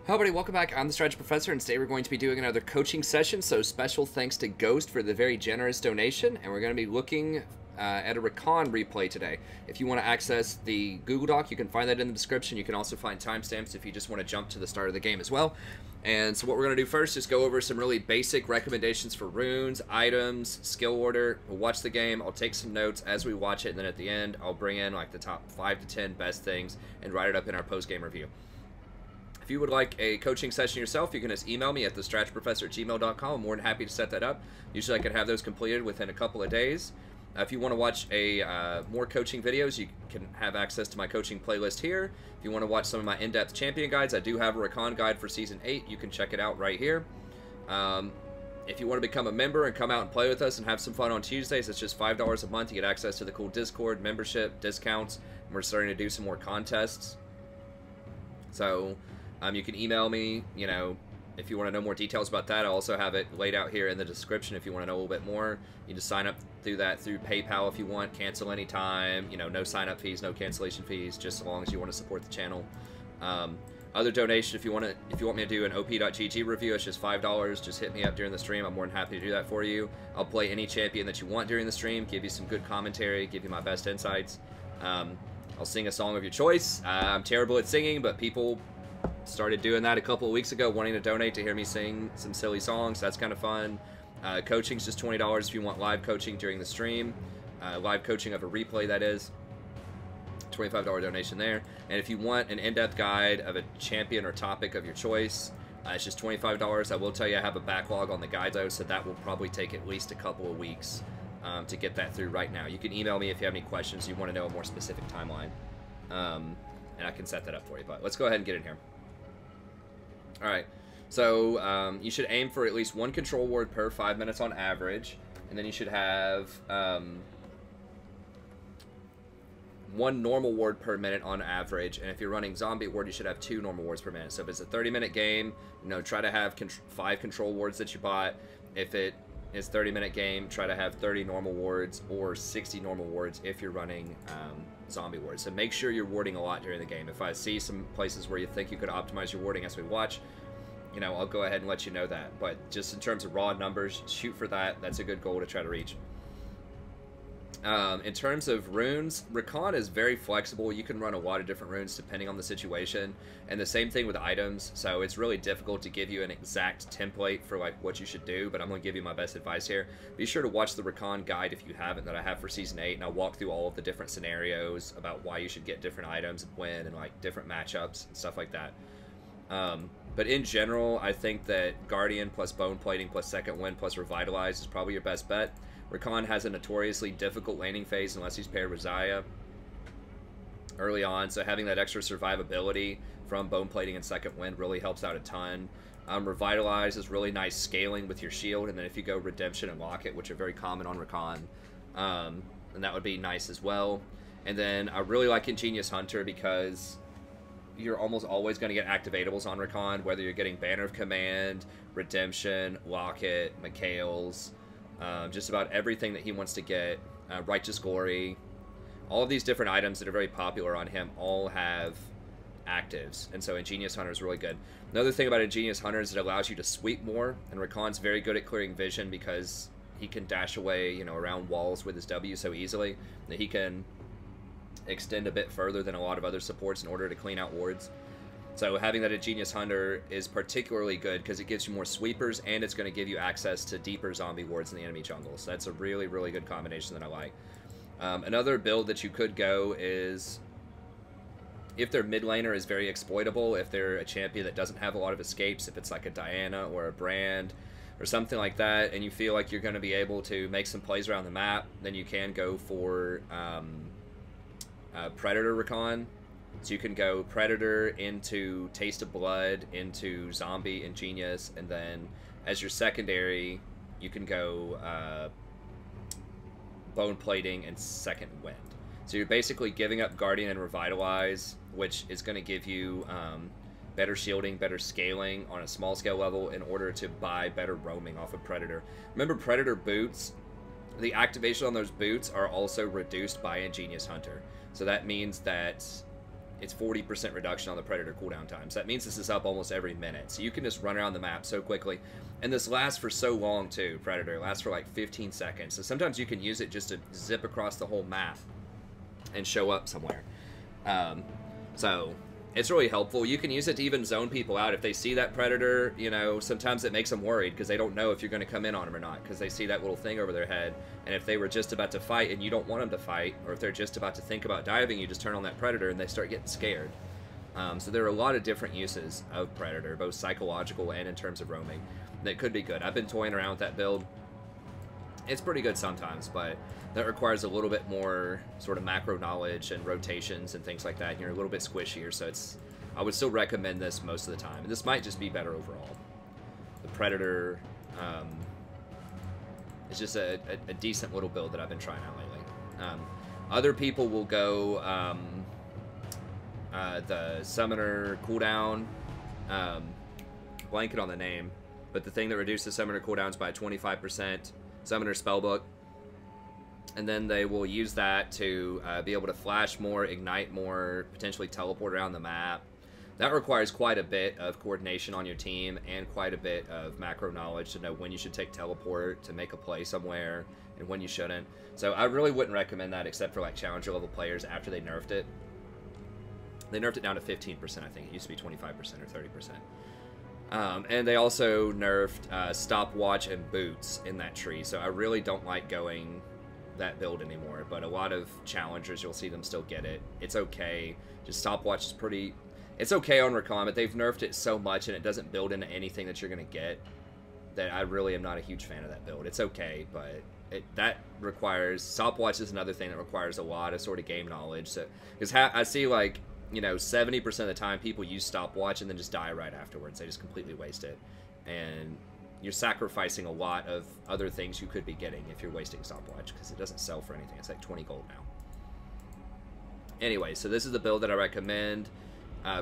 Hello everybody, welcome back. I'm the Strategy Professor, and today we're going to be doing another coaching session, so special thanks to Ghost for the very generous donation, and we're going to be looking at a Rakan replay today. If you want to access the Google Doc, you can find that in the description. You can also find timestamps if you just want to jump to the start of the game as well. And so what we're going to do first is go over some really basic recommendations for runes, items, skill order. We'll watch the game, I'll take some notes as we watch it, and then at the end, I'll bring in like the top 5 to 10 best things and write it up in our post-game review. If you would like a coaching session yourself, you can just email me at thestrategyprofessor@gmail.com. I'm more than happy to set that up. Usually I can have those completed within a couple of days. If you want to watch more coaching videos, you can have access to my coaching playlist here. If you want to watch some of my in-depth champion guides, I do have a Rakan guide for Season 8. You can check it out right here. If you want to become a member and come out and play with us and have some fun on Tuesdays, it's just $5 a month. You get access to the cool Discord, membership, discounts, and we're starting to do some more contests. So you can email me, if you want to know more details about that. I also have it laid out here in the description if you want to know a little bit more. You just sign up through PayPal if you want, cancel anytime, no sign-up fees, no cancellation fees, just as long as you want to support the channel. Other donation, if you want me to do an op.gg review, it's just $5. Just hit me up during the stream. I'm more than happy to do that for you. I'll play any champion that you want during the stream, give you some good commentary, give you my best insights. I'll sing a song of your choice. I'm terrible at singing, but people started doing that a couple of weeks ago, wanting to donate to hear me sing some silly songs. That's kind of fun. Coaching's just $20 if you want live coaching during the stream. Live coaching of a replay, that is. $25 donation there. And if you want an in-depth guide of a champion or topic of your choice, it's just $25. I will tell you I have a backlog on the guide though, so that will probably take at least a couple of weeks to get that through right now. You can email me if you have any questions, you want to know a more specific timeline. And I can set that up for you. But let's go ahead and get in here. Alright, so you should aim for at least 1 control ward per 5 minutes on average, and then you should have 1 normal ward per minute on average, and if you're running zombie ward, you should have 2 normal wards per minute. So if it's a 30-minute game, try to have 5 control wards that you bought. If it is a 30-minute game, try to have 30 normal wards or 60 normal wards if you're running zombie wards. So make sure you're warding a lot during the game. If I see some places where you think you could optimize your warding as we watch, I'll go ahead and let you know that. But just in terms of raw numbers, shoot for that. That's a good goal to try to reach. In terms of runes, Rakan is very flexible. You can run a lot of different runes depending on the situation, and the same thing with items. So it's really difficult to give you an exact template for what you should do, but I'm going to give you my best advice here. Be sure to watch the Rakan guide if you haven't, that I have for Season 8, and I'll walk through all of the different scenarios about why you should get different items and when, and different matchups and stuff like that. But in general, I think that Guardian plus Bone Plating plus Second Wind plus Revitalize is probably your best bet. Rakan has a notoriously difficult laning phase unless he's paired with Xayah early on, so having that extra survivability from Bone Plating and Second Wind really helps out a ton. Revitalize is really nice scaling with your shield, and then if you go Redemption and Locket, which are very common on Rakan, and that would be nice as well. And then I really like Ingenious Hunter because you're almost always going to get activatables on Rakan, whether you're getting Banner of Command, Redemption, Locket, Mikhail's, just about everything that he wants to get, Righteous Glory, all of these different items that are very popular on him all have actives, and so Ingenious Hunter is really good. Another thing about Ingenious Hunter is it allows you to sweep more, and Rakan's very good at clearing vision because he can dash away, around walls with his W so easily that he can extend a bit further than a lot of other supports in order to clean out wards. So having that Ingenious Hunter is particularly good because it gives you more sweepers, and it's going to give you access to deeper zombie wards in the enemy jungle. So that's a really, really good combination that I like. Another build that you could go is if their mid laner is very exploitable, if they're a champion that doesn't have a lot of escapes, if it's like a Diana or a Brand or something like that, and you feel like you're going to be able to make some plays around the map, then you can go for Predator Rakan. So you can go Predator into Taste of Blood, into Zombie, Ingenious, and then as your secondary, you can go Bone Plating and Second Wind. So you're basically giving up Guardian and Revitalize, which is going to give you better shielding, better scaling on a small scale level in order to buy better roaming off of Predator. Remember, Predator boots, the activation on those boots are also reduced by Ingenious Hunter. So that means that it's 40% reduction on the Predator cooldown time. So that means this is up almost every minute. So you can just run around the map so quickly. And this lasts for so long too, Predator. It lasts for like 15 seconds. So sometimes you can use it just to zip across the whole map and show up somewhere. So it's really helpful. You can use it to even zone people out. If they see that Predator, you know, sometimes it makes them worried because they don't know if you're going to come in on them or not because they see that little thing over their head. And if they were just about to fight and you don't want them to fight, or if they're just about to think about diving, you just turn on that Predator and they start getting scared. So there are a lot of different uses of Predator, both psychological and in terms of roaming, that could be good. I've been toying around with that build. It's pretty good sometimes, but that requires a little bit more sort of macro knowledge and rotations and things like that. And you're a little bit squishier, so I would still recommend this most of the time. And this might just be better overall. The Predator is just a decent little build that I've been trying out lately. Other people will go the Summoner cooldown, blanket on the name, but the thing that reduces Summoner cooldowns by 25%, Summoner Spellbook. And then they will use that to be able to flash more, ignite more, potentially teleport around the map. That requires quite a bit of coordination on your team and quite a bit of macro knowledge to know when you should take teleport to make a play somewhere and when you shouldn't. So I really wouldn't recommend that except for like challenger level players after they nerfed it. They nerfed it down to 15%, I think. It used to be 25% or 30%. And they also nerfed stopwatch and boots in that tree. So I really don't like going that build anymore, but a lot of challengers, you'll see them still get it. It's okay. Just stopwatch is pretty... It's okay on Rakan, but they've nerfed it so much and it doesn't build into anything that you're going to get that I really am not a huge fan of that build. It's okay, but that requires... Stopwatch is another thing that requires a lot of sort of game knowledge. So, because I see like, you know, 70% of the time people use stopwatch and then just die right afterwards. They just completely waste it. And you're sacrificing a lot of other things you could be getting if you're wasting stopwatch because it doesn't sell for anything. It's like 20 gold now. Anyway, so this is the build that I recommend.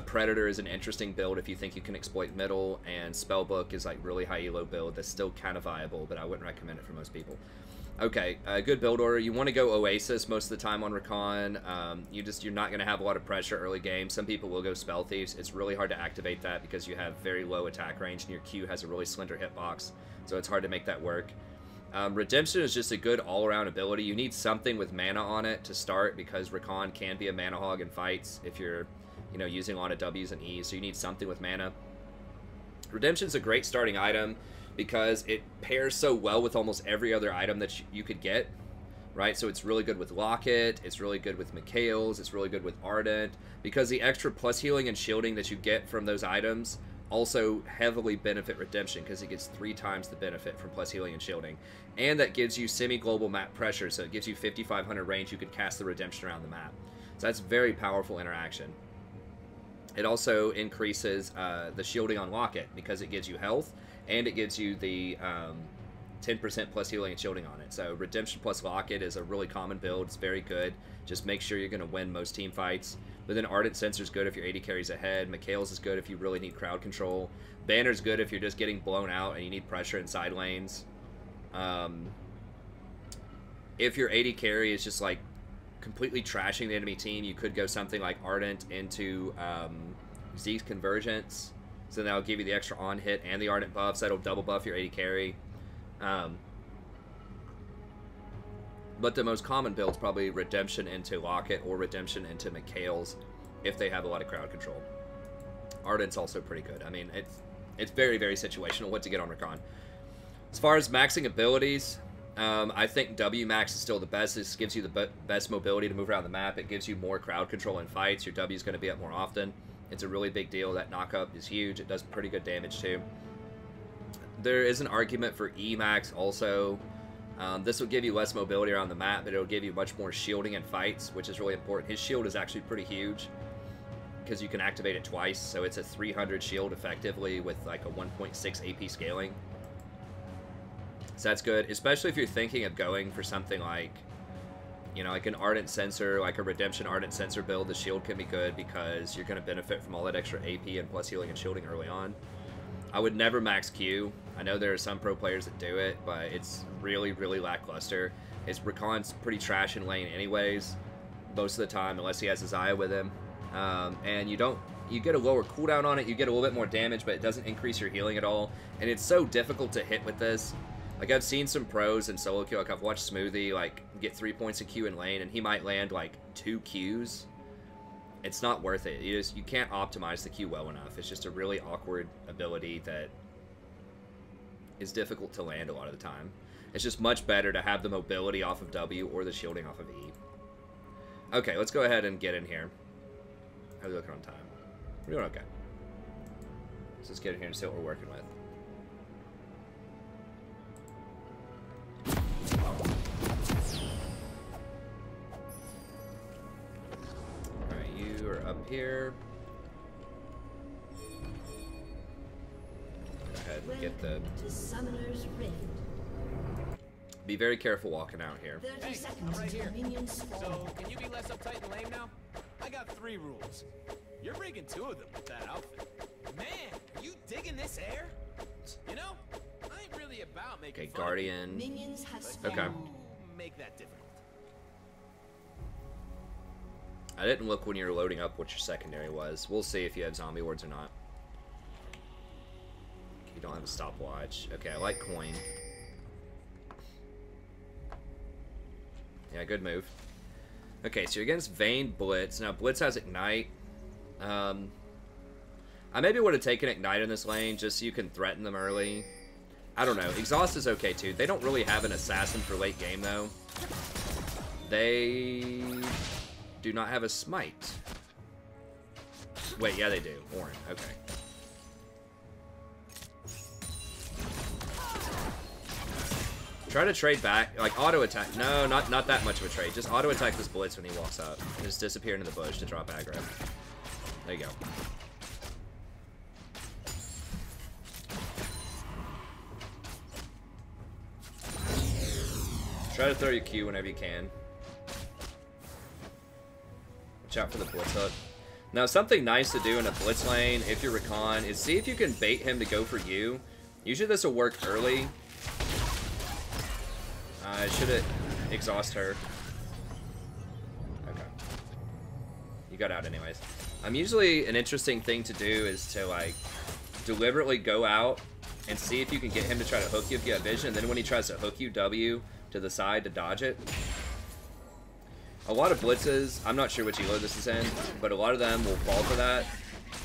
Predator is an interesting build if you think you can exploit middle, and Spellbook is like really high elo build that's still kind of viable, but I wouldn't recommend it for most people. Okay, good build order. You want to go Oasis most of the time on Rakan. You're not going to have a lot of pressure early game. Some people will go Spell Thieves. It's really hard to activate that because you have very low attack range and your Q has a really slender hitbox, so it's hard to make that work. Redemption is just a good all-around ability. You need something with mana on it to start because Rakan can be a mana hog in fights if you're, you know, using a lot of W's and E's, so you need something with mana. Redemption is a great starting item because it pairs so well with almost every other item that you could get, right? So it's really good with Locket, it's really good with Mikhail's, it's really good with Ardent, because the extra plus healing and shielding that you get from those items also heavily benefit Redemption because it gets 3 times the benefit from plus healing and shielding. And that gives you semi-global map pressure, so it gives you 5,500 range. You could cast the Redemption around the map. So that's very powerful interaction. It also increases the shielding on Locket because it gives you health, and it gives you the 10% plus healing and shielding on it. So Redemption plus Locket is a really common build. It's very good. Just make sure you're going to win most team fights. But then Ardent Sensor is good if your AD carries ahead. Mikhail's is good if you really need crowd control. Banner's good if you're just getting blown out and you need pressure in side lanes. If your AD carry is just like completely trashing the enemy team, you could go something like Ardent into Zeke's Convergence. So that'll give you the extra on hit and the Ardent buffs. That'll double buff your AD carry. But the most common build is probably Redemption into Locket or Redemption into Mikhail's if they have a lot of crowd control. Ardent's also pretty good. I mean, it's very, very situational what to get on Rakan. As far as maxing abilities, I think W max is still the best. This gives you the best mobility to move around the map. It gives you more crowd control in fights. Your W is going to be up more often. It's a really big deal. That knockup is huge. It does pretty good damage too. There is an argument for E max also. This will give you less mobility around the map, but it'll give you much more shielding in fights, which is really important. His shield is actually pretty huge because you can activate it twice, so it's a 300 shield effectively with like a 1.6 AP scaling. So that's good, especially if you're thinking of going for something like, you know, like an Ardent Sensor, like a Redemption Ardent Sensor build. The shield can be good because you're going to benefit from all that extra AP and plus healing and shielding early on. I would never max Q. I know there are some pro players that do it, but it's really, really lackluster. Rakan's pretty trash in lane anyways, most of the time, unless he has his Aya with him. And you get a lower cooldown on it, you get a little bit more damage, but it doesn't increase your healing at all. And it's so difficult to hit with this. Like, I've seen some pros in solo queue, like I've watched Smoothie, like, get 3 points of Q in lane, and he might land, like, 2 Qs. It's not worth it. You can't optimize the Q well enough. It's just a really awkward ability that is difficult to land a lot of the time. It's just much better to have the mobility off of W or the shielding off of E. Okay, let's go ahead and get in here. How are we looking on time? We're doing okay. So let's get in here and see what we're working with. Alright, you are up here. Go ahead and get the... Be very careful walking out here. Hey, I'm right here. So, can you be less uptight and lame now? I got 3 rules. You're breaking 2 of them with that outfit. Man, are you digging this air? You know, I ain't really about making fun. Guardian. Minions have okay. Make that difficult. I didn't look when you were loading up what your secondary was. We'll see if you have zombie wards or not. You don't have a stopwatch. Okay, I like coin. Yeah, good move. Okay, so you're against Vayne Blitz. Now, Blitz has Ignite. I maybe would have taken Ignite in this lane just so you can threaten them early. I don't know. Exhaust is okay, too. They don't really have an assassin for late game, though. They do not have a Smite. Wait, yeah, they do. Orin, okay. Try to trade back, like auto attack. No, not that much of a trade. Just auto attack this Blitz when he walks up. And just disappear into the bush to drop aggro. There you go. Try to throw your Q whenever you can. Watch out for the Blitz hook. Now, something nice to do in a Blitz lane, if you're Rakan, is see if you can bait him to go for you. Usually this will work early. I should have exhaust her. Okay. You got out anyways. Usually an interesting thing to do is to like deliberately go out and see if you can get him to try to hook you if you have vision, and then when he tries to hook you, W to the side to dodge it. A lot of blitzes, I'm not sure which elo this is in, but a lot of them will fall for that,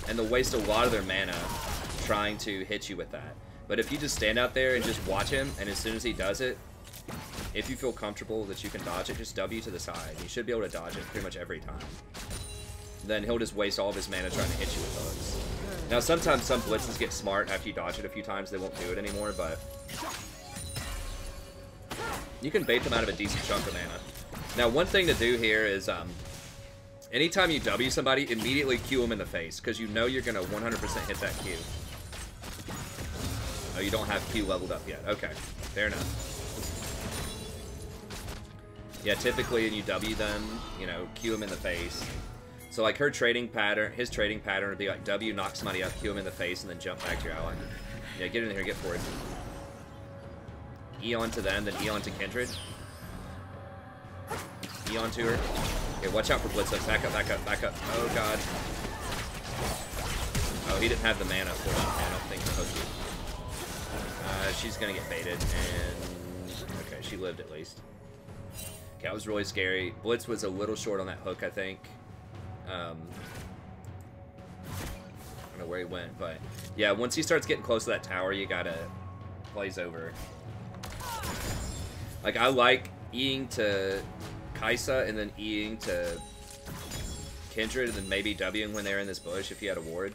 and they'll waste a lot of their mana trying to hit you with that. But if you just stand out there and just watch him, and as soon as he does it, if you feel comfortable that you can dodge it, just W to the side. You should be able to dodge it pretty much every time. Then he'll just waste all of his mana trying to hit you with hooks. Now, sometimes some blitzes get smart after you dodge it a few times. They won't do it anymore, but you can bait them out of a decent chunk of mana. Now, one thing to do here is anytime you W somebody, immediately Q them in the face, because you know you're going to 100% hit that Q. Oh, you don't have Q leveled up yet. Okay, fair enough. Yeah, typically when you W them, you know, Q them in the face. So like her trading pattern, his trading pattern would be like W, knock somebody up, Q them in the face, and then jump back to your ally. Yeah, get in here, get forward. E on to them, then E on to Kindred. E on to her. Okay, watch out for blitz hooks. Back up, back up, back up. Oh god. Oh, he didn't have the mana for that, I don't think, to hook you. She's gonna get baited, and okay, she lived at least. Okay, that was really scary. Blitz was a little short on that hook, I think. I don't know where he went, but yeah, once he starts getting close to that tower, you gotta blaze over. Like, I like E-ing to Kaisa and then E-ing to Kindred and then maybe W-ing when they're in this bush if you had a ward.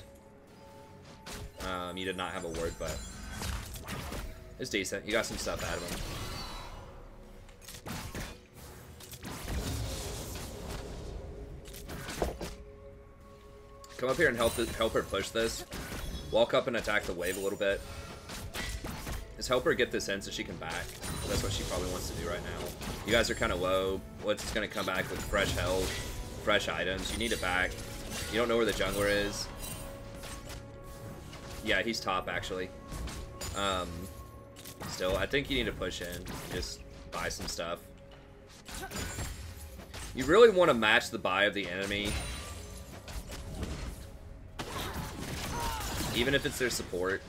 You did not have a ward, but it's decent. You got some stuff out of him. Come up here and help her push this. Walk up and attack the wave a little bit. Just help her get this in so she can back. That's what she probably wants to do right now. You guys are kind of low. Blitz is going to come back with fresh health, fresh items. You need it back. You don't know where the jungler is. Yeah, he's top, actually. Still, I think you need to push in. Just buy some stuff. You really want to match the buy of the enemy even if it's their support.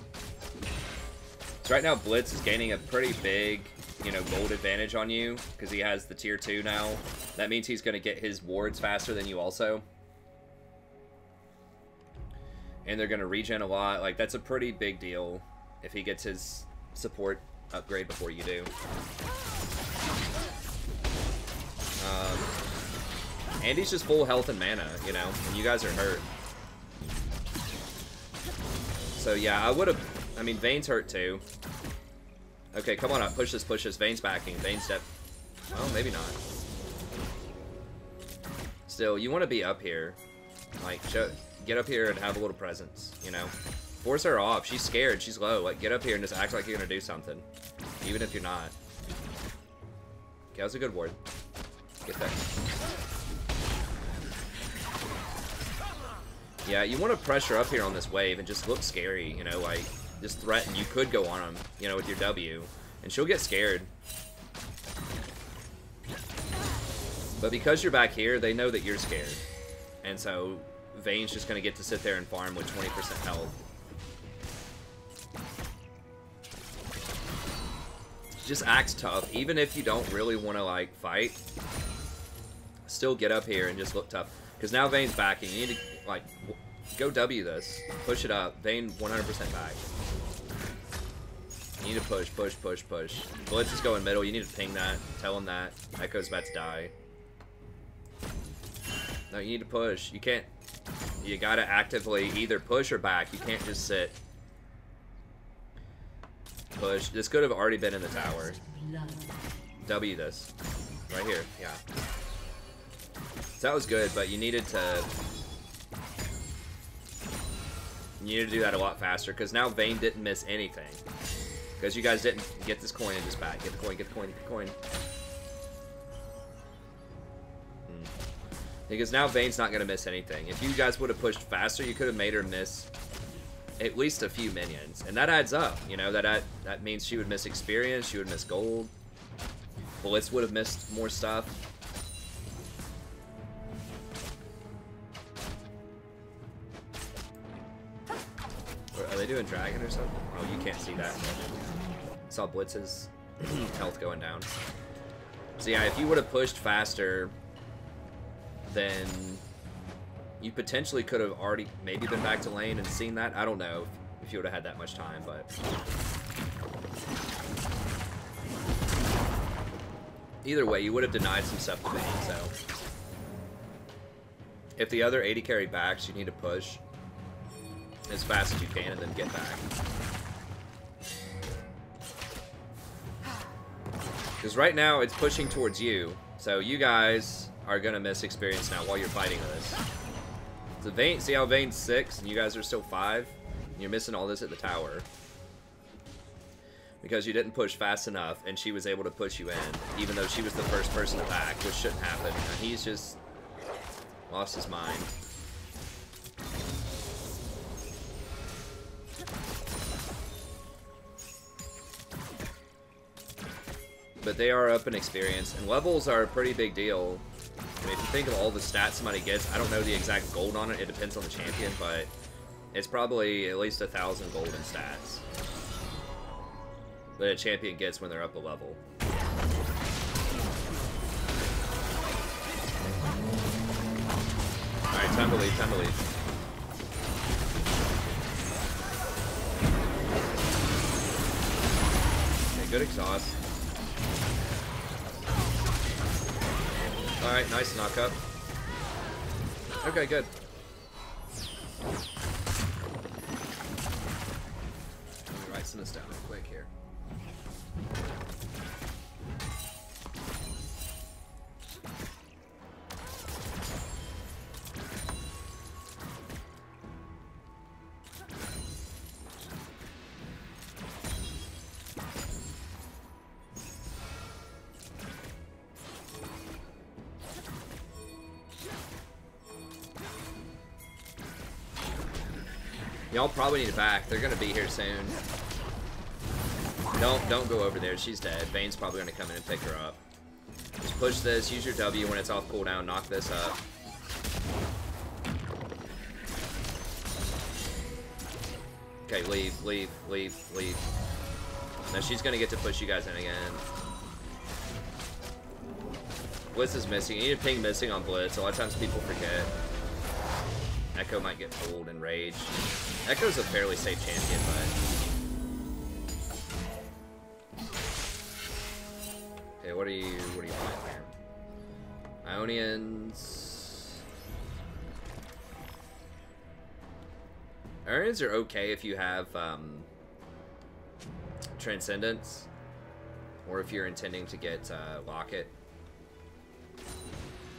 So right now, Blitz is gaining a pretty big, you know, gold advantage on you because he has the tier 2 now. That means he's going to get his wards faster than you also. And they're going to regen a lot. Like, that's a pretty big deal if he gets his support upgrade before you do. And he's just full health and mana, you know, and you guys are hurt. So yeah, I would have... I mean, Vayne's hurt too. Okay, come on up. Push this, push this. Vayne's backing. Vayne's step... Well, maybe not. Still, you want to be up here. Like, get up here and have a little presence, you know? Force her off. She's scared. She's low. Like, get up here and just act like you're going to do something. Even if you're not. Okay, that was a good ward. Get that. Yeah, you want to pressure up here on this wave and just look scary, you know, like, just threaten. You could go on him, you know, with your W, and she'll get scared. But because you're back here, they know that you're scared. And so, Vayne's just going to get to sit there and farm with 20% health. Just act tough, even if you don't really want to, like, fight. Still get up here and just look tough. Because now Vayne's backing. You need to, like, go W this. Push it up. Vayne 100% back. You need to push, push, push, push. Blitz is going middle. You need to ping that. Tell him that. Echo's about to die. No, you need to push. You can't... You gotta actively either push or back. You can't just sit. Push. This could have already been in the tower. W this. Right here. Yeah. So that was good, but you needed to... You needed to do that a lot faster, because now Vayne didn't miss anything. Because you guys didn't get this coin and just back. Get the coin, get the coin, get the coin. Because now Vayne's not going to miss anything. If you guys would have pushed faster, you could have made her miss at least a few minions. And that adds up, you know, that means she would miss experience, she would miss gold. Blitz would have missed more stuff. Are they doing dragon or something? Oh, you can't see that. Saw Blitz's health going down. So yeah, if you would have pushed faster, then you potentially could have already maybe been back to lane and seen that. I don't know if you would have had that much time, but... Either way, you would have denied some stuff to Vayne, so... If the other 80 carry backs, you need to push as fast as you can and then get back. Because right now, it's pushing towards you, so you guys are going to miss experience now while you're fighting this. So Vayne, see how Vayne's 6 and you guys are still 5? And you're missing all this at the tower. Because you didn't push fast enough and she was able to push you in, even though she was the first person to back, which shouldn't happen. And he's just lost his mind. But they are up in experience, and levels are a pretty big deal. I mean, if you think of all the stats somebody gets, I don't know the exact gold on it, it depends on the champion, but it's probably at least 1,000 gold in stats that a champion gets when they're up a level. Alright, time to leave, time to leave. Okay, good exhaust. Alright, nice knock up. Okay, good. Let me write some of this down real quick here. Y'all probably need to back. They're gonna be here soon. Don't go over there. She's dead. Vayne's probably gonna come in and pick her up. Just push this. Use your W when it's off cooldown. Knock this up. Okay, leave, leave, leave, leave. Now she's gonna get to push you guys in again. Blitz is missing. You need a ping missing on Blitz. A lot of times people forget. Echo might get pulled and rage. Echo's a fairly safe champion, but... Okay, what are you playing here? Ionians... Ionians are okay if you have, Transcendence. Or if you're intending to get, Locket.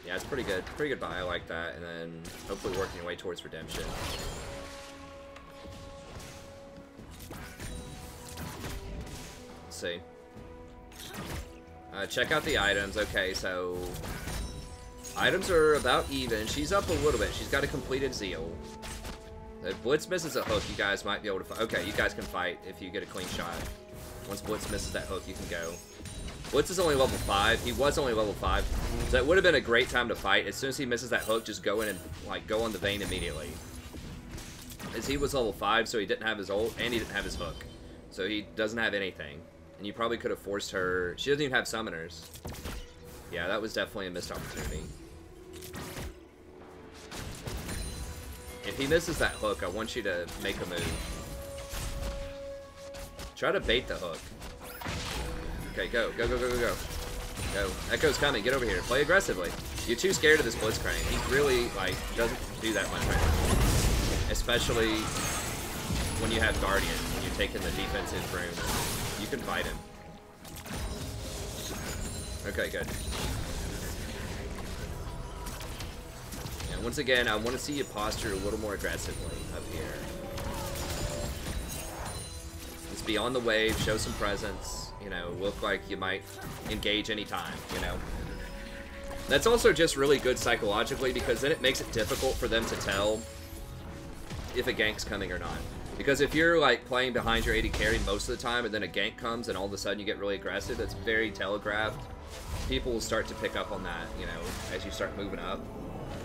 Yeah, it's pretty good. Pretty good buy. I like that. And then hopefully working your way towards Redemption. Let's see. Check out the items. Okay, so... Items are about even. She's up a little bit. She's got a completed Zeal. If Blitz misses a hook, you guys might be able to fight. Okay, you guys can fight if you get a clean shot. Once Blitz misses that hook, you can go. Blitz is only level 5. He was only level 5. So it would have been a great time to fight. As soon as he misses that hook, just go in and, like, go on the vein immediately. As he was level 5, so he didn't have his ult, and he didn't have his hook. So he doesn't have anything. And you probably could have forced her... She doesn't even have summoners. Yeah, that was definitely a missed opportunity. If he misses that hook, I want you to make a move. Try to bait the hook. Okay, go. Go, go, go, go, go. Go. Echo's coming. Get over here. Play aggressively. You're too scared of this Blitzcrank. He really, like, doesn't do that much right now. Especially when you have Guardian, when you're taking the defensive room. You can fight him. Okay, good. And once again, I want to see you posture a little more aggressively up here. Just be on the wave, show some presence. You know, look like you might engage anytime, you know. That's also just really good psychologically because then it makes it difficult for them to tell if a gank's coming or not. Because if you're like playing behind your AD carry most of the time and then a gank comes and all of a sudden you get really aggressive, that's very telegraphed. People will start to pick up on that, you know, as you start moving up.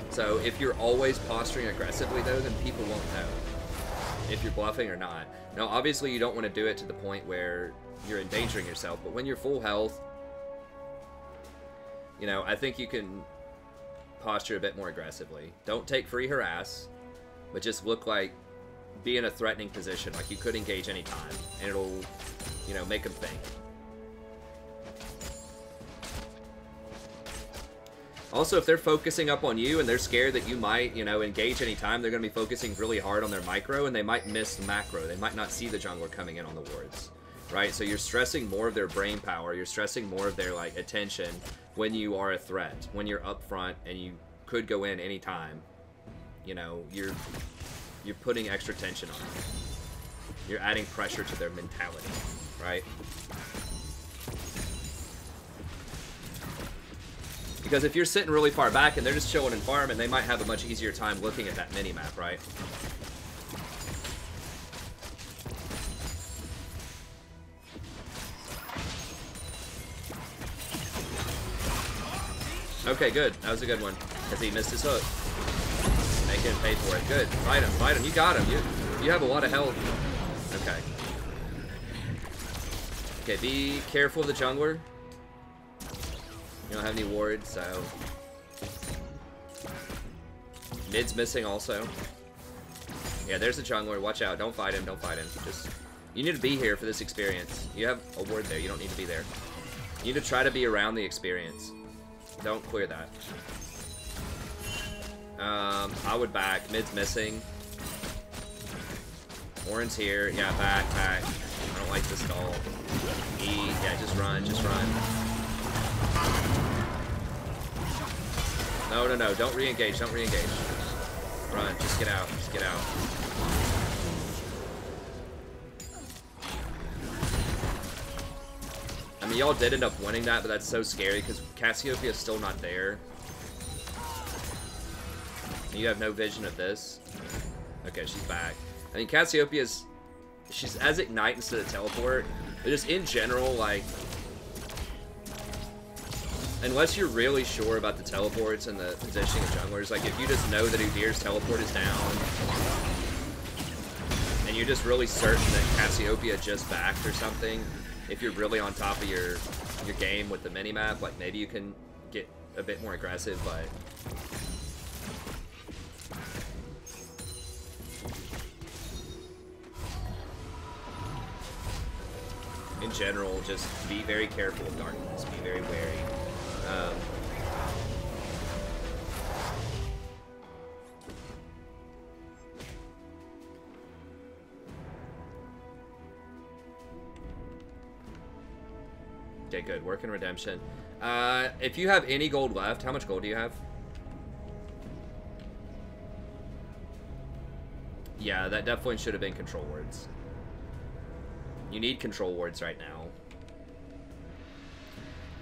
So if you're always posturing aggressively though, then people won't know if you're bluffing or not. Now obviously you don't want to do it to the point where you're endangering yourself, but when you're full health, you know, I think you can posture a bit more aggressively. Don't take free harass, but just look like, be in a threatening position, like you could engage anytime, and it'll, you know, make them think. Also, if they're focusing up on you and they're scared that you might, you know, engage anytime, they're going to be focusing really hard on their micro, and they might miss the macro. They might not see the jungler coming in on the wards. Right, so you're stressing more of their brain power, you're stressing more of their, like, attention when you are a threat, when you're up front and you could go in anytime. You know, you're putting extra tension on them. You're adding pressure to their mentality, right? Because if you're sitting really far back and they're just chilling and farming, they might have a much easier time looking at that mini-map, right? Okay, good. That was a good one. Because he missed his hook. Make him pay for it. Good. Fight him. Fight him. You got him. You have a lot of health. Okay. Okay, be careful of the jungler. You don't have any wards, so... Mid's missing also. Yeah, there's the jungler. Watch out. Don't fight him. Don't fight him. Just... You need to be here for this experience. You have a ward there. You don't need to be there. You need to try to be around the experience. Don't clear that. I would back. Mid's missing. Orin's here. Yeah, back. I don't like this at all. E. Yeah, just run. Just run. No. Don't re-engage. Don't re-engage. Run. Just get out. Just get out. I mean, y'all did end up winning that, but that's so scary because Cassiopeia's still not there. You have no vision of this. Okay, she's back. I mean, Cassiopeia's... She's as Ignite instead of Teleport. But just in general, like... Unless you're really sure about the teleports and the positioning of junglers, like if you just know that Udir's teleport is down, and you're just really certain that Cassiopeia just backed or something, if you're really on top of your game with the mini-map, like maybe you can get a bit more aggressive, but in general, just be very careful of darkness, be very wary. Okay, good. Work in redemption. If you have any gold left, how much gold do you have? Yeah, that definitely should have been control wards. You need control wards right now.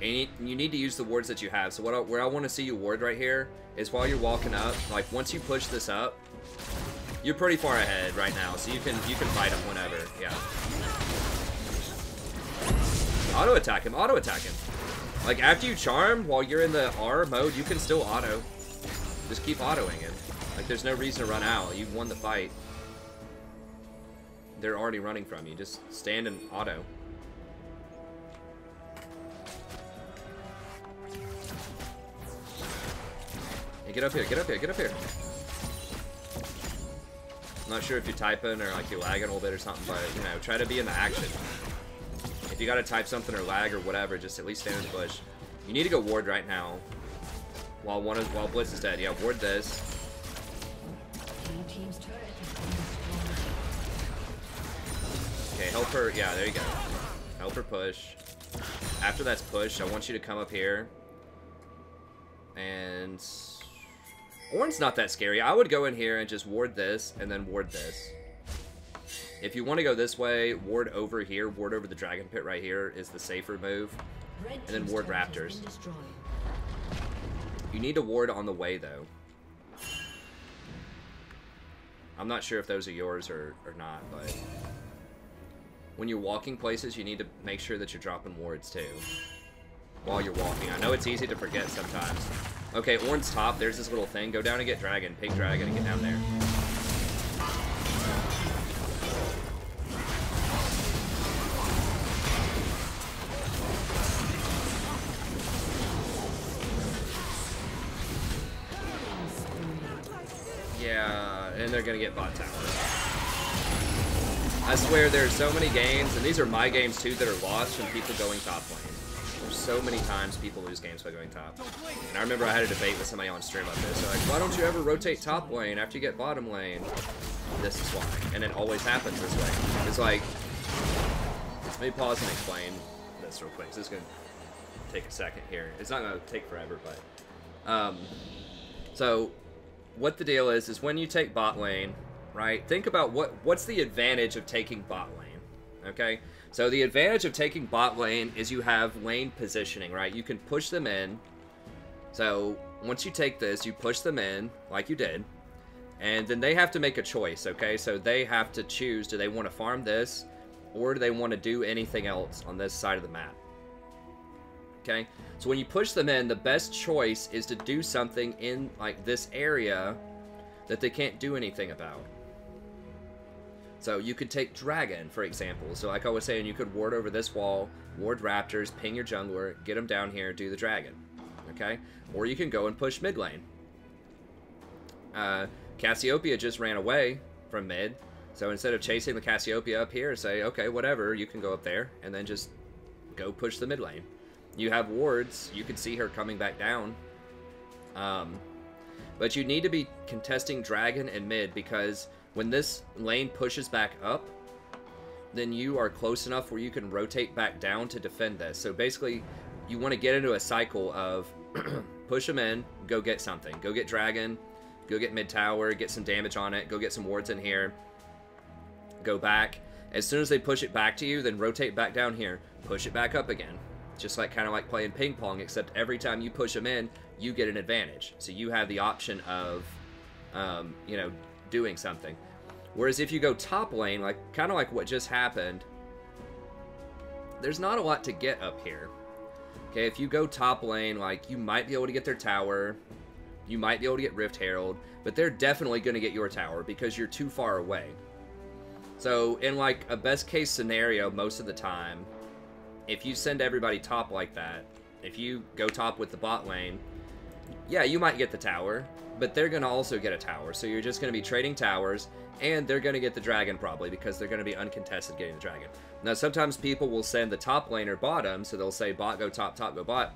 And you need to use the wards that you have. So where I want to see you ward right here is while you're walking up, like once you push this up, you're pretty far ahead right now, so you can fight him whenever. Yeah. Auto attack him, auto attack him. Like after you charm, while you're in the R mode, you can still auto. Just keep autoing him. Like there's no reason to run out. You've won the fight. They're already running from you. Just stand and auto. Hey, get up here, get up here, get up here. I'm not sure if you're typing or like you're lagging a little bit or something, but you know, try to be in the action. If you gotta type something or lag or whatever, just at least stand in the bush. You need to go ward right now. While Blitz is dead. Yeah, ward this. Okay, help her. Yeah, there you go. Help her push. After that's pushed, I want you to come up here. And Ornn's not that scary. I would go in here and just ward this and then ward this. If you want to go this way, ward over here, ward over the dragon pit right here is the safer move. And then ward raptors. You need to ward on the way though. I'm not sure if those are yours or not, but when you're walking places, you need to make sure that you're dropping wards too while you're walking. I know it's easy to forget sometimes. Okay, Ornn's top, there's this little thing. Go down and get dragon, pig dragon, and get down there. Yeah, and they're gonna get bot tower. I swear there's so many games, and these are my games too, that are lost from people going top lane. There's so many times people lose games by going top. And I remember I had a debate with somebody on stream about this. They're like, why don't you ever rotate top lane after you get bottom lane? This is why. And it always happens this way. It's like, let me pause and explain this real quick. This is gonna take a second here. It's not gonna take forever, but so what the deal is when you take bot lane, right? Think about what's the advantage of taking bot lane, okay? So the advantage of taking bot lane is you have lane positioning, right? You can push them in. So once you take this, you push them in like you did, and then they have to make a choice, okay? So they have to choose, do they want to farm this, or do they want to do anything else on this side of the map? Okay, so when you push them in, the best choice is to do something in like this area that they can't do anything about. So you could take dragon, for example. So like I was saying, you could ward over this wall, ward raptors, ping your jungler, get them down here, do the dragon. Okay, or you can go and push mid lane. Cassiopeia just ran away from mid, so instead of chasing the Cassiopeia up here, say, okay, whatever, you can go up there and then just go push the mid lane. You have wards, you can see her coming back down. But you need to be contesting dragon and mid, because when this lane pushes back up, then you are close enough where you can rotate back down to defend this. So basically, you want to get into a cycle of push them in, go get something. Go get dragon, go get mid tower, get some damage on it, go get some wards in here, go back. As soon as they push it back to you, then rotate back down here, push it back up again. Just like kind of like playing ping pong, except every time you push them in, you get an advantage. So you have the option of, you know, doing something. Whereas if you go top lane, like kind of like what just happened, there's not a lot to get up here. Okay, if you go top lane, like you might be able to get their tower, you might be able to get Rift Herald, but they're definitely going to get your tower because you're too far away. So in like a best case scenario, most of the time, if you send everybody top like that, if you go top with the bot lane, yeah, you might get the tower, but they're going to also get a tower. So you're just going to be trading towers, and they're going to get the dragon probably, because they're going to be uncontested getting the dragon. Now, sometimes people will send the top laner bottom, so they'll say bot go top, top go bot.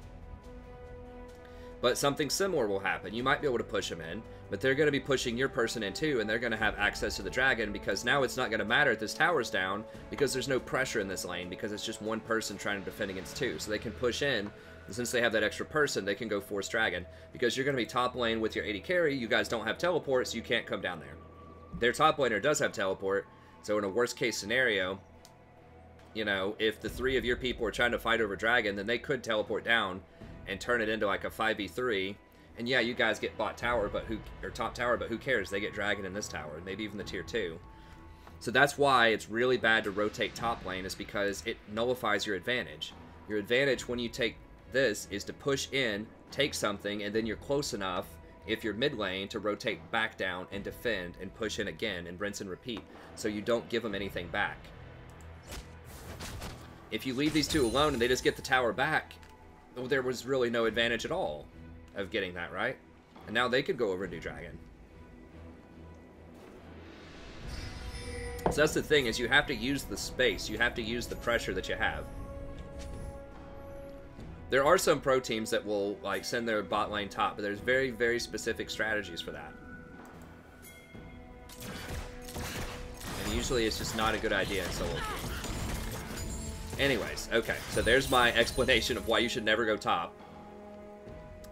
But something similar will happen. You might be able to push them in, but they're going to be pushing your person in too, and they're going to have access to the dragon, because now it's not going to matter if this tower's down, because there's no pressure in this lane, because it's just one person trying to defend against two. So they can push in, and since they have that extra person, they can go force dragon. Because you're going to be top lane with your AD carry, you guys don't have teleport, so you can't come down there. Their top laner does have teleport, so in a worst case scenario, you know, if the three of your people are trying to fight over dragon, then they could teleport down and turn it into like a 5v3. And yeah, you guys get bot tower, but top tower, but who cares? They get dragon in this tower, maybe even the tier 2. So that's why it's really bad to rotate top lane, is because it nullifies your advantage. Your advantage when you take this is to push in, take something, and then you're close enough, if you're mid lane, to rotate back down and defend and push in again and rinse and repeat, so you don't give them anything back. If you leave these two alone and they just get the tower back, well, there was really no advantage at all of getting that, right? And now they could go over and do dragon. So that's the thing, is you have to use the space. You have to use the pressure that you have. There are some pro teams that will like send their bot lane top, but there's very, very specific strategies for that. And usually it's just not a good idea in solo queue. Anyways, okay, so there's my explanation of why you should never go top.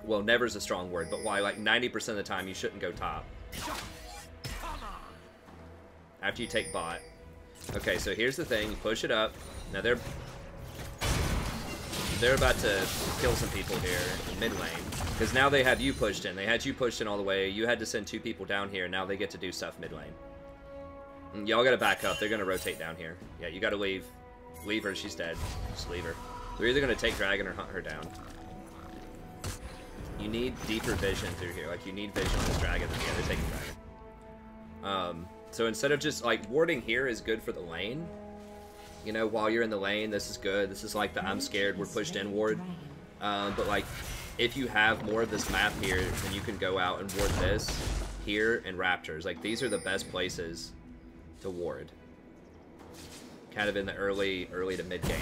Well, never is a strong word, but why like 90% of the time you shouldn't go top. After you take bot. Okay, so here's the thing, you push it up. Now they're about to kill some people here in mid lane, because now they have you pushed in. They had you pushed in all the way. You had to send 2 people down here. Now they get to do stuff mid lane. Y'all gotta back up. They're gonna rotate down here. Yeah, you gotta leave. Leave her. She's dead. Just leave her. They're either gonna take dragon or hunt her down. You need deeper vision through here. Like, you need vision on this dragon. Yeah, they're taking dragon. So instead of just like warding here is good for the lane. You know, while you're in the lane, this is good. This is like the I'm scared, we're pushed in ward. But like, if you have more of this map here, then you can go out and ward this here and raptors. Like, these are the best places to ward. Kind of in the early to mid game.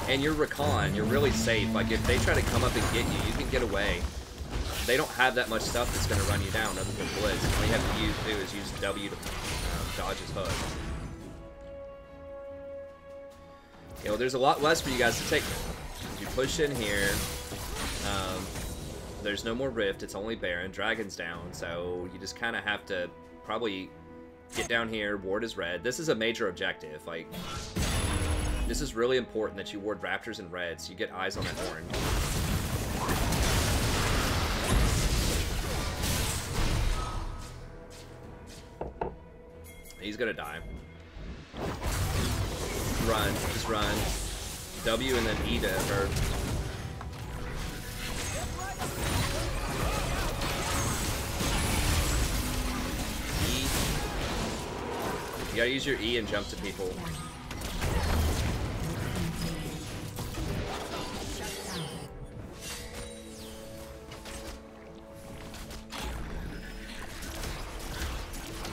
And your Rakan, you're really safe. Like, if they try to come up and get you, you can get away. They don't have that much stuff that's going to run you down other than Blitz. All you have to do is use W to dodge his hook. Okay, well, there's a lot less for you guys to take. You push in here. There's no more Rift. It's only Baron. Dragon's down, so you just kind of have to probably get down here. Ward is red. This is a major objective. Like, this is really important that you ward Raptors and red, so you get eyes on that orange. He's gonna die. Run, just run. W and then E to her. E. You gotta use your E and jump to people.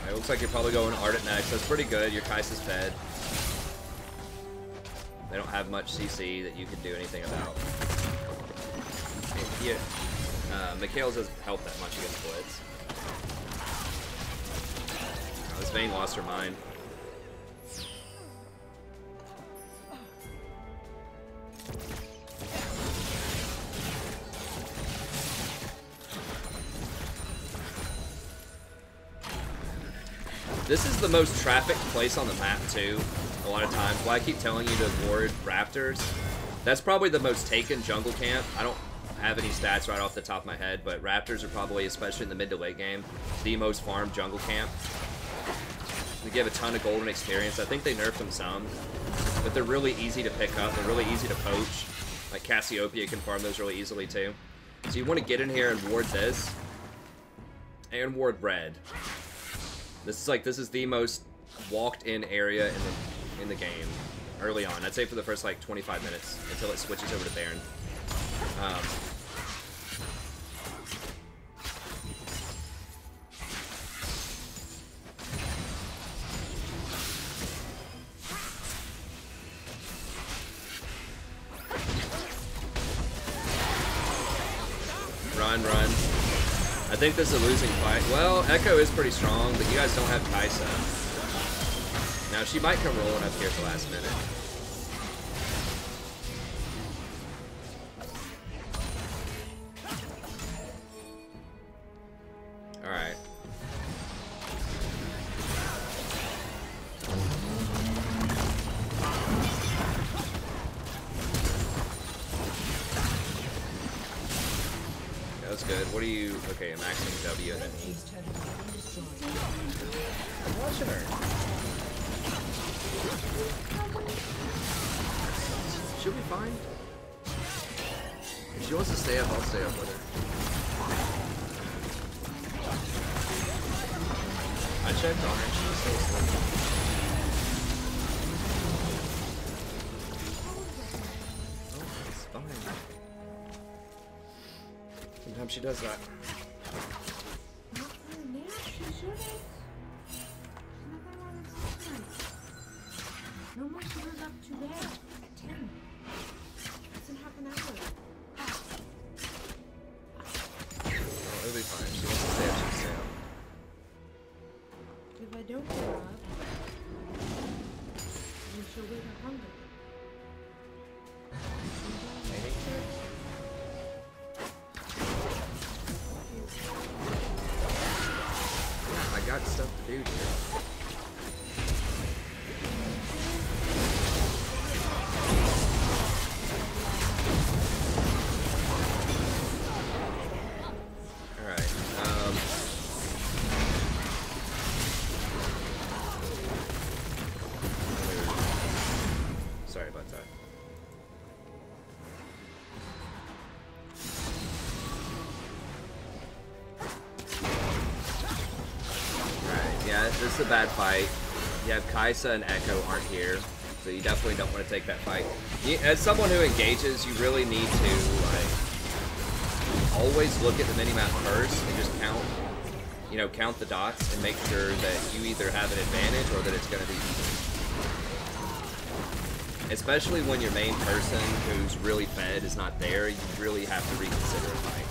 It looks like you're probably going Ardent next. That's pretty good. Your Kai'Sa's fed. They don't have much CC that you can do anything about. Yeah, Mikhail's doesn't help that much against Blitz. Oh, this Vayne lost her mind. This is the most trafficked place on the map, too, a lot of times. Why I keep telling you to ward Raptors. That's probably the most taken jungle camp. I don't have any stats right off the top of my head, but Raptors are probably, especially in the mid to late game, the most farmed jungle camp. They give a ton of golden experience. I think they nerfed them some, but they're really easy to pick up. They're really easy to poach. Like Cassiopeia can farm those really easily, too. So you want to get in here and ward this, and ward red. This is the most walked in area in the game early on. I'd say for the first like 25 minutes until it switches over to Baron. Run. I think this is a losing fight. Well, Echo is pretty strong, but you guys don't have Kaisa. Now, she might come rolling up here at the last minute. Alright. That's good. What are you... Okay, I'm maxing W and then E. I'm watching her. She'll be fine. If she wants to stay up, I'll stay up with her. I checked on her. She's still asleep. Oh, it's fine. Sometimes she does that. No more, she was up today at 10. It's in half an hour. Oh, it'll be fine. She wants to stay up, she'll stay up. If I don't get up, then she'll wake up hungry. Maybe. Yeah, I got stuff to do here. Sorry about that. Alright, yeah, this is a bad fight. You have Kaisa and Echo aren't here, so you definitely don't want to take that fight. As someone who engages, you really need to, like, always look at the minimap first and just count, you know, count the dots and make sure that you either have an advantage or that it's going to be even. Especially when your main person who's really fed is not there, you really have to reconsider a fight.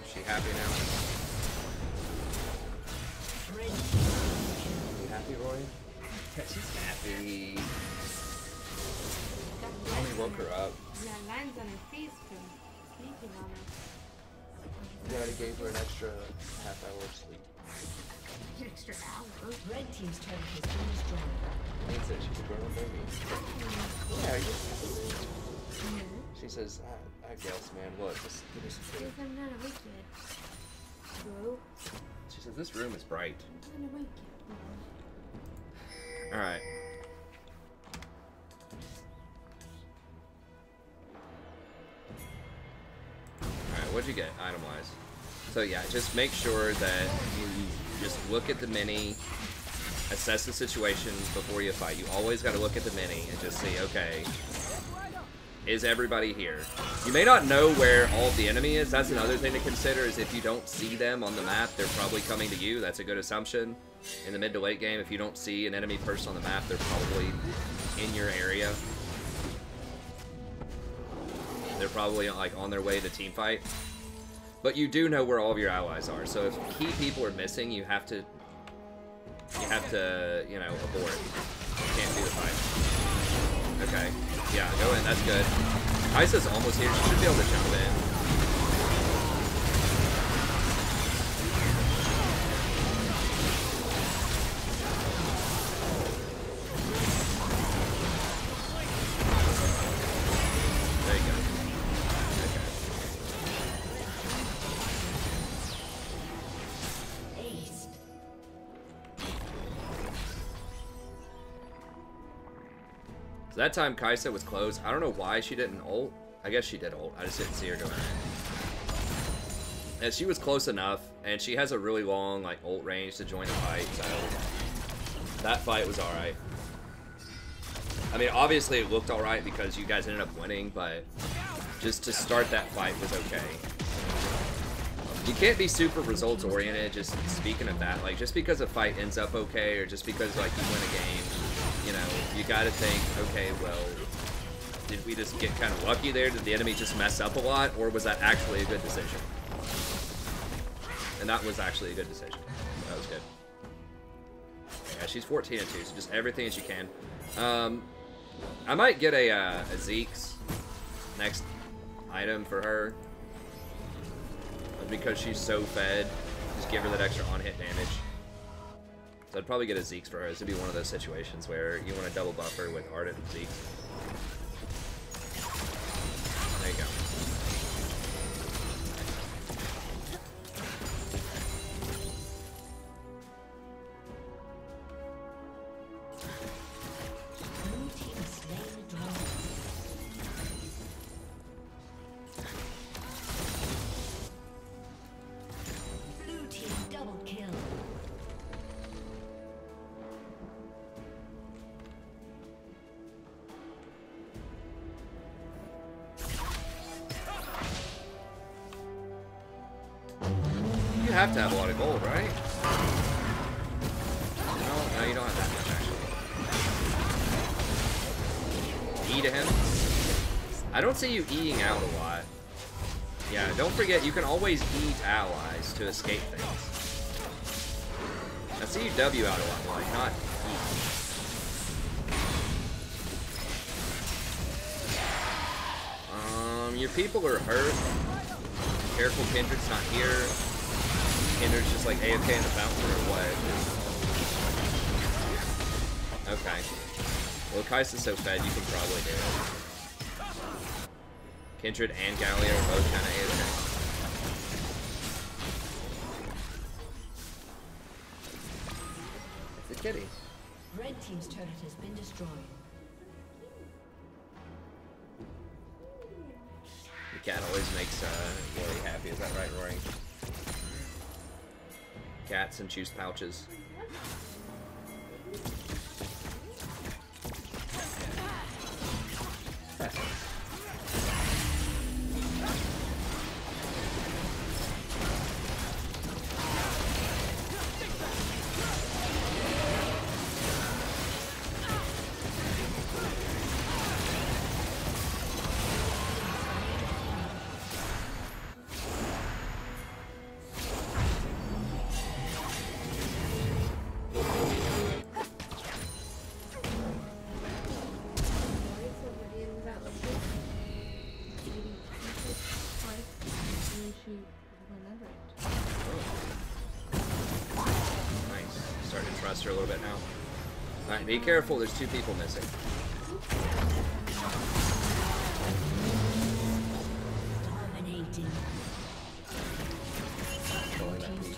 Is she happy now? Roy? Yeah, she's happy. Mommy woke her up. Yeah, lines on her face from sleeping on her. You already gave her an extra half hour of sleep. An extra hour? Red team's turret has been destroyed. Means that she's a grown-up baby. Yeah, I guess. She says, I guess, man, look, just give me some food. I'm not awake yet. Bro? She says, this room is bright. I'm not awake yet. Alright. Alright, what'd you get, item-wise? So yeah, just make sure that you just look at the mini, assess the situation before you fight. You always gotta look at the mini and just see, okay, is everybody here? You may not know where all of the enemy is. That's another thing to consider, is if you don't see them on the map, they're probably coming to you. That's a good assumption. In the mid to late game, if you don't see an enemy person on the map, they're probably in your area. They're probably like on their way to team fight. But you do know where all of your allies are. So if key people are missing, you have to, you know, abort. You can't do the fight. Okay. Yeah, go in. That's good. Kaisa's almost here. She should be able to jump in. So that time Kaisa was close. I don't know why she didn't ult. I guess she did ult. I just didn't see her go in. And she was close enough, and she has a really long like ult range to join the fight, so that fight was alright. I mean, obviously it looked alright because you guys ended up winning, but just to start that fight was okay. You can't be super results oriented, just speaking of that. Like, just because a fight ends up okay, or just because like you win a game, you know, you gotta think, okay, well, did we just get kind of lucky there? Did the enemy just mess up a lot, or was that actually a good decision? And that was actually a good decision. That was good. Yeah, she's 14 and 2, so just everything that you can. I might get a Zeke's next item for her. Because she's so fed, just give her that extra on-hit damage. So I'd probably get a Zeke's for her. This would be one of those situations where you want to double buff her with Ardent and Zeke. There you go. You have to have a lot of gold, right? No, you don't have that much, actually. E to him. I don't see you E'ing out a lot. Yeah, don't forget, you can always E to allies to escape things. I see you W out a lot, like, not E. Your people are hurt. Careful, Kindred's not here. Kindred's just like AFK in the fountain or what? Okay. Well, Kaisa's so fed, you can probably do it. Kindred and Gallia are both kind of AFK. It's a kitty. Red team's turret has been destroyed. The cat always makes Rory happy. Is that right, Rory? Cats and juice pouches. Her a little bit now. Alright, be careful, there's 2 people missing. Dominating. Killing that piece.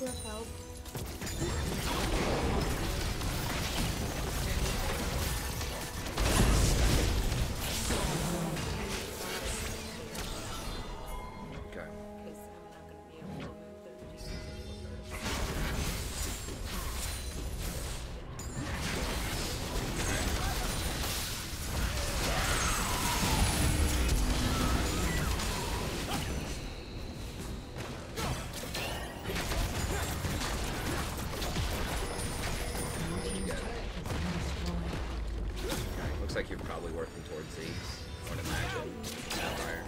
Need help. Like you're probably working towards these. I would imagine. Sapphire.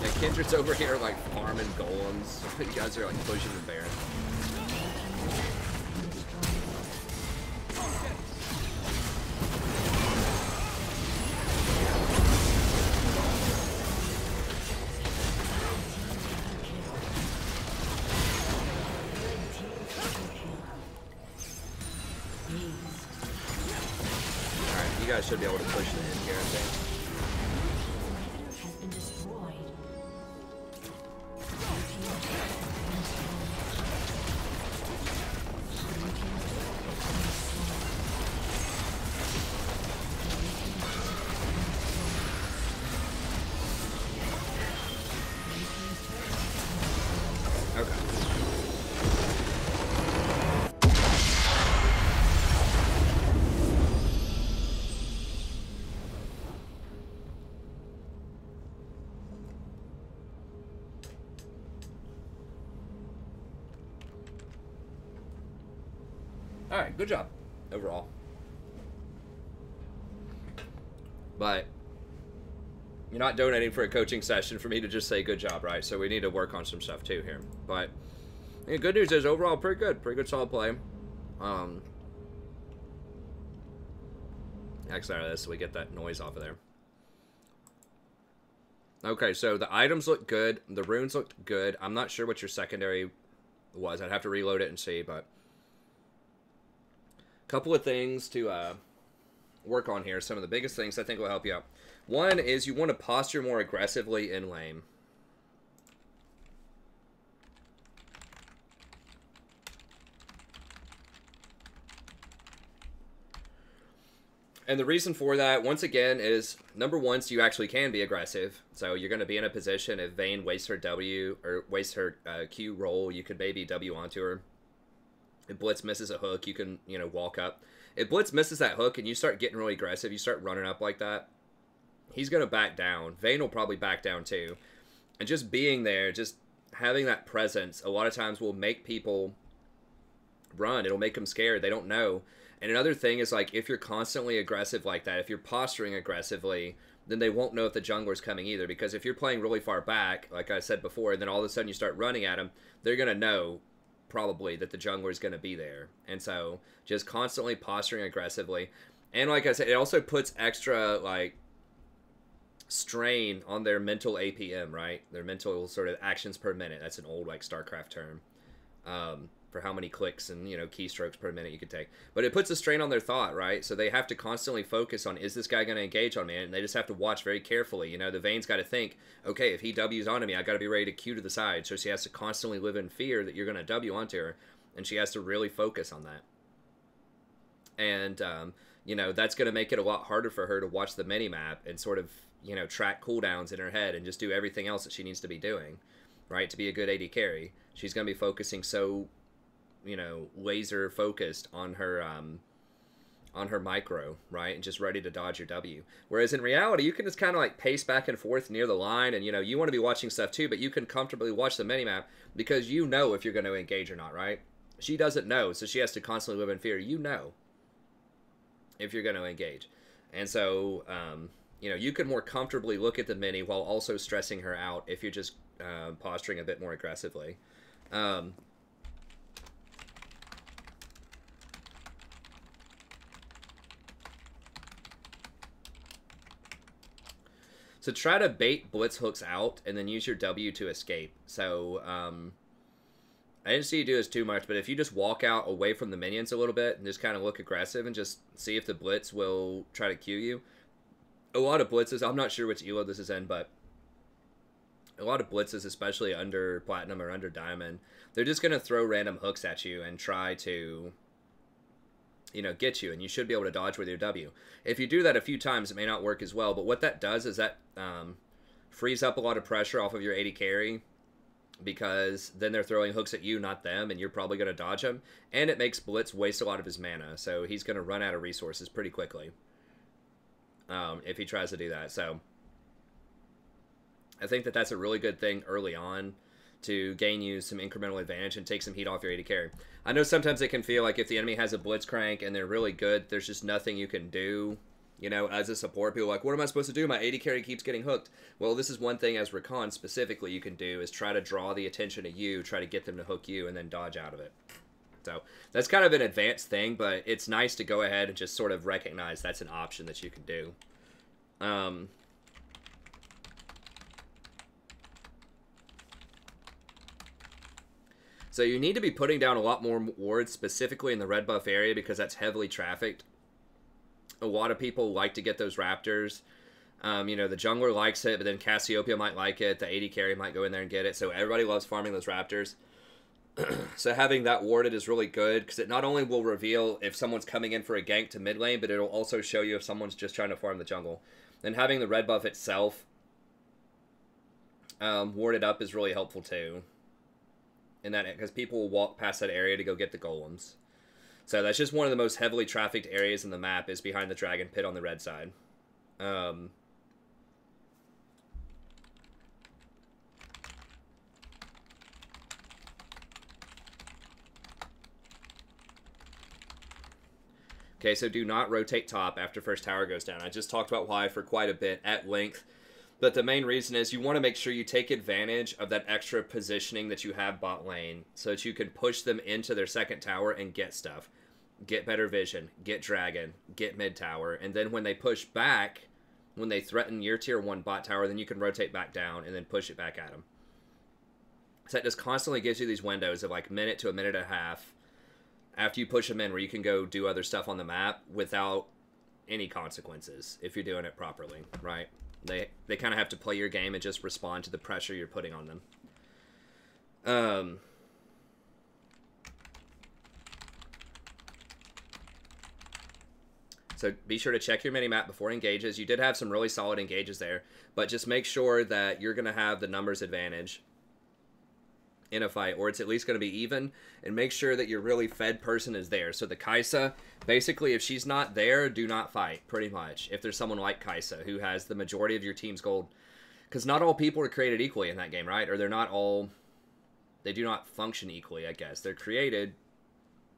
Yeah, Kindred's over here like farming golems. You guys are like pushing the Baron. You guys should be able to push the end here, I think. All right, good job overall. But you're not donating for a coaching session for me to just say good job, right? So we need to work on some stuff too here. But the good news is overall pretty good solid play. X out of this so we get that noise off of there. Okay, so the items look good. The runes looked good. I'm not sure what your secondary was. I'd have to reload it and see, but a couple of things to work on here. Some of the biggest things I think will help you out. One is you want to posture more aggressively in lane. And the reason for that, once again, is number one, so you actually can be aggressive. So you're going to be in a position if Vayne wastes her W or wastes her Q roll, you could maybe W onto her. If Blitz misses a hook, you can, you know, walk up. If Blitz misses that hook and you start getting really aggressive, you start running up like that, he's going to back down. Vayne will probably back down too. And just being there, just having that presence, a lot of times will make people run. It'll make them scared. They don't know. And another thing is, like, if you're constantly aggressive like that, if you're posturing aggressively, then they won't know if the jungler's coming either. Because if you're playing really far back, like I said before, and then all of a sudden you start running at them, they're going to know probably that the jungler is going to be there. And so just constantly posturing aggressively. And like I said, it also puts extra, like, strain on their mental APM, right? Their mental sort of actions per minute. That's an old, like, StarCraft term. For how many clicks and, you know, keystrokes per minute you could take. But it puts a strain on their thought, right? So they have to constantly focus on, is this guy going to engage on me? And they just have to watch very carefully. You know, the Vayne's got to think, okay, if he W's onto me, I got to be ready to Q to the side. So she has to constantly live in fear that you're going to W onto her. And she has to really focus on that. And, you know, that's going to make it a lot harder for her to watch the mini-map and sort of, you know, track cooldowns in her head and just do everything else that she needs to be doing, right? To be a good AD carry. She's going to be focusing so, you know, laser focused on her micro, right, and just ready to dodge your W. Whereas in reality, you can just kind of like pace back and forth near the line, and, you know, you want to be watching stuff too, but you can comfortably watch the minimap because you know if you're going to engage or not, right? She doesn't know, so she has to constantly live in fear. You know if you're going to engage. And so, you know, you can more comfortably look at the mini while also stressing her out if you're just posturing a bit more aggressively. So try to bait blitz hooks out and then use your W to escape. So I didn't see you do this too much, but if you just walk out away from the minions a little bit and just kind of look aggressive and just see if the blitz will try to Q you. A lot of blitzes, I'm not sure which elo this is in, but a lot of blitzes, especially under Platinum or under Diamond, they're just going to throw random hooks at you and try to, you know, get you, and you should be able to dodge with your W. If you do that a few times, it may not work as well, but what that does is that frees up a lot of pressure off of your AD carry, because then they're throwing hooks at you, not them, and you're probably going to dodge them, and it makes Blitz waste a lot of his mana, so he's going to run out of resources pretty quickly if he tries to do that. So I think that that's a really good thing early on to gain you some incremental advantage and take some heat off your AD carry. I know sometimes it can feel like if the enemy has a Blitz crank and they're really good, there's just nothing you can do. You know, as a support, people are like, what am I supposed to do? My AD carry keeps getting hooked. Well, this is one thing as Rakan specifically you can do, is try to draw the attention to you, try to get them to hook you, and then dodge out of it. So that's kind of an advanced thing, but it's nice to go ahead and just sort of recognize that's an option that you can do. So you need to be putting down a lot more wards, specifically in the red buff area, because that's heavily trafficked. A lot of people like to get those raptors. You know, the jungler likes it, but then Cassiopeia might like it. The AD carry might go in there and get it. So everybody loves farming those raptors. So having that warded is really good, because it not only will reveal if someone's coming in for a gank to mid lane, but it'll also show you if someone's just trying to farm the jungle. And having the red buff itself warded up is really helpful too. In that, because people will walk past that area to go get the golems. So that's just one of the most heavily trafficked areas in the map, is behind the dragon pit on the red side. Okay, so do not rotate top after first tower goes down. I just talked about why for quite a bit at length. But the main reason is you want to make sure you take advantage of that extra positioning that you have bot lane so that you can push them into their second tower and get stuff. Get better vision, get dragon, get mid tower, and then when they push back, when they threaten your tier 1 bot tower, then you can rotate back down and then push it back at them. So that just constantly gives you these windows of like minute to a minute and a half after you push them in where you can go do other stuff on the map without any consequences if you're doing it properly, right? They kind of have to play your game and just respond to the pressure you're putting on them. So be sure to check your mini-map before engages. You did have some really solid engages there, but just make sure that you're going to have the numbers advantage in a fight, or it's at least going to be even, and make sure that your really fed person is there. So the Kai'Sa, basically, if she's not there, do not fight, pretty much. If there's someone like Kai'Sa who has the majority of your team's gold, because not all people are created equally in that game, right? Or they're not all, they do not function equally, I guess. They're created,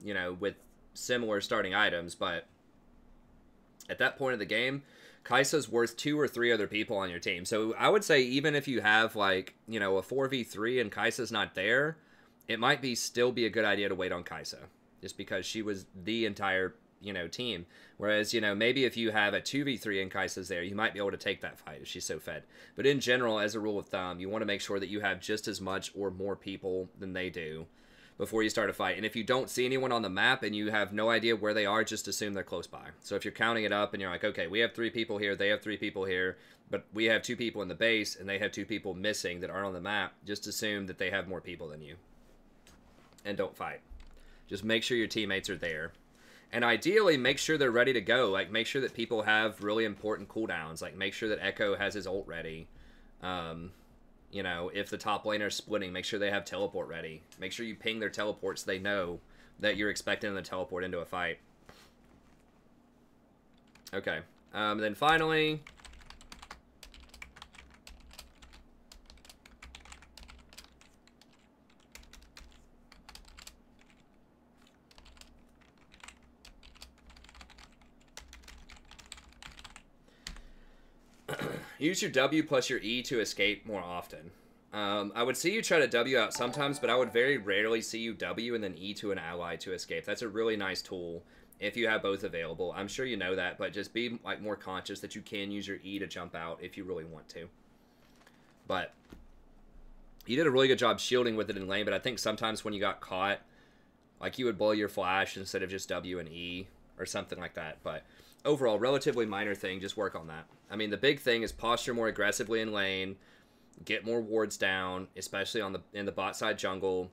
you know, with similar starting items, but at that point of the game, Kai'Sa's worth 2 or 3 other people on your team. So I would say even if you have, like, you know, a 4v3 and Kai'Sa's not there, it might still be a good idea to wait on Kai'Sa. Just because she was the entire, you know, team. Whereas, you know, maybe if you have a 2v3 and Kai'Sa's there, you might be able to take that fight if she's so fed. But in general, as a rule of thumb, you want to make sure that you have just as much or more people than they do before you start a fight. And if you don't see anyone on the map and you have no idea where they are, just assume they're close by. So if you're counting it up and you're like, okay, we have 3 people here, they have 3 people here, but we have 2 people in the base and they have 2 people missing that aren't on the map, just assume that they have more people than you. And don't fight. Just make sure your teammates are there. And ideally, make sure they're ready to go. Like, make sure that people have really important cooldowns. Like, make sure that Echo has his ult ready. You know, if the top laner is splitting, make sure they have teleport ready. Make sure you ping their teleport so they know that you're expecting them to teleport into a fight. Okay. Then finally, use your W plus your E to escape more often. I would see you try to W out sometimes, but I would very rarely see you W and then E to an ally to escape. That's a really nice tool if you have both available. I'm sure you know that, but just be like more conscious that you can use your E to jump out if you really want to. But you did a really good job shielding with it in lane, but I think sometimes when you got caught, like you would blow your flash instead of just W and E or something like that. But overall, relatively minor thing, just work on that. I mean, the big thing is posture more aggressively in lane, get more wards down, especially on in the bot side jungle,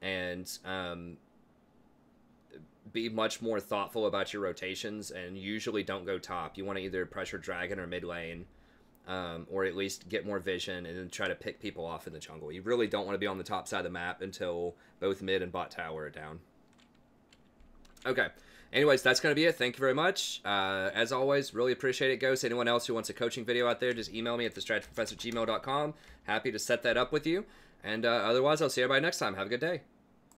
and be much more thoughtful about your rotations, and usually don't go top. You want to either pressure dragon or mid lane, or at least get more vision and then try to pick people off in the jungle. You really don't want to be on the top side of the map until both mid and bot tower are down. Okay. Anyways, that's going to be it. Thank you very much. As always, really appreciate it, Ghost. Anyone else who wants a coaching video out there, just email me at thestrategyprofessor@gmail.com. Happy to set that up with you. And otherwise, I'll see everybody next time. Have a good day.